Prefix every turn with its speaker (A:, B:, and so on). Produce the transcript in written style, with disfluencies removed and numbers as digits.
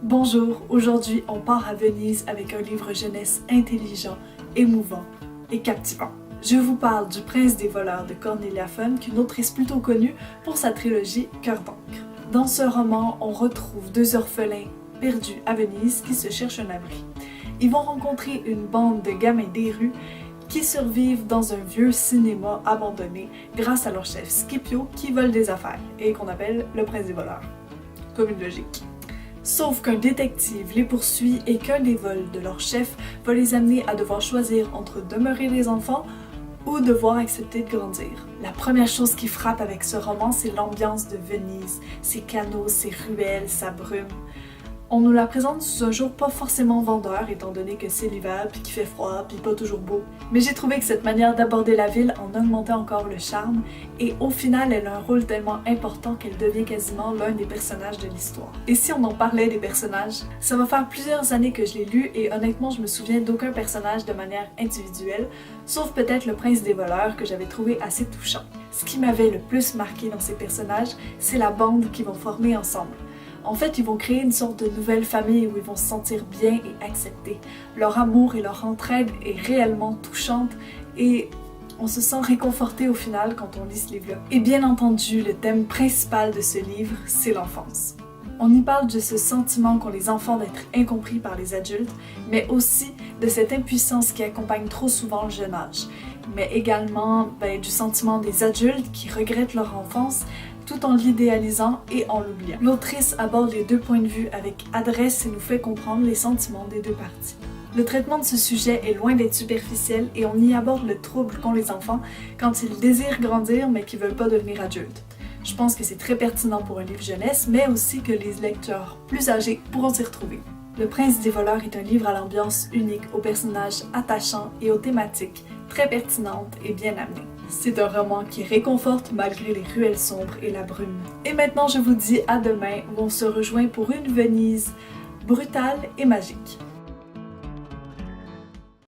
A: Bonjour, aujourd'hui on part à Venise avec un livre jeunesse intelligent, émouvant et captivant. Je vous parle du Prince des voleurs de Cornelia Funke, une autrice plutôt connue pour sa trilogie Cœur d'encre. Dans ce roman, on retrouve deux orphelins perdus à Venise qui se cherchent un abri. Ils vont rencontrer une bande de gamins des rues qui survivent dans un vieux cinéma abandonné grâce à leur chef Scipio qui vole des affaires et qu'on appelle le Prince des voleurs. Comme une logique. Sauf qu'un détective les poursuit et qu'un des vols de leur chef va les amener à devoir choisir entre demeurer des enfants ou devoir accepter de grandir. La première chose qui frappe avec ce roman, c'est l'ambiance de Venise, ses canaux, ses ruelles, sa brume. On nous la présente sous un jour pas forcément vendeur, étant donné que c'est l'hiver, puis qu'il fait froid, puis pas toujours beau. Mais j'ai trouvé que cette manière d'aborder la ville en augmentait encore le charme, et au final, elle a un rôle tellement important qu'elle devient quasiment l'un des personnages de l'histoire. Et si on en parlait des personnages, ça va faire plusieurs années que je l'ai lu, et honnêtement, je me souviens d'aucun personnage de manière individuelle, sauf peut-être le Prince des voleurs, que j'avais trouvé assez touchant. Ce qui m'avait le plus marqué dans ces personnages, c'est la bande qu'ils vont former ensemble. En fait, ils vont créer une sorte de nouvelle famille où ils vont se sentir bien et acceptés. Leur amour et leur entraide est réellement touchante et on se sent réconforté au final quand on lit ce livre-là. Et bien entendu, le thème principal de ce livre, c'est l'enfance. On y parle de ce sentiment qu'ont les enfants d'être incompris par les adultes, mais aussi de cette impuissance qui accompagne trop souvent le jeune âge. Mais également du sentiment des adultes qui regrettent leur enfance, tout en l'idéalisant et en l'oubliant. L'autrice aborde les deux points de vue avec adresse et nous fait comprendre les sentiments des deux parties. Le traitement de ce sujet est loin d'être superficiel et on y aborde le trouble qu'ont les enfants quand ils désirent grandir mais qui veulent pas devenir adultes. Je pense que c'est très pertinent pour un livre jeunesse, mais aussi que les lecteurs plus âgés pourront s'y retrouver. Le Prince des voleurs est un livre à l'ambiance unique, aux personnages attachants et aux thématiques très pertinentes et bien amenées. C'est un roman qui réconforte malgré les ruelles sombres et la brume. Et maintenant, je vous dis à demain où on se rejoint pour une Venise brutale et magique.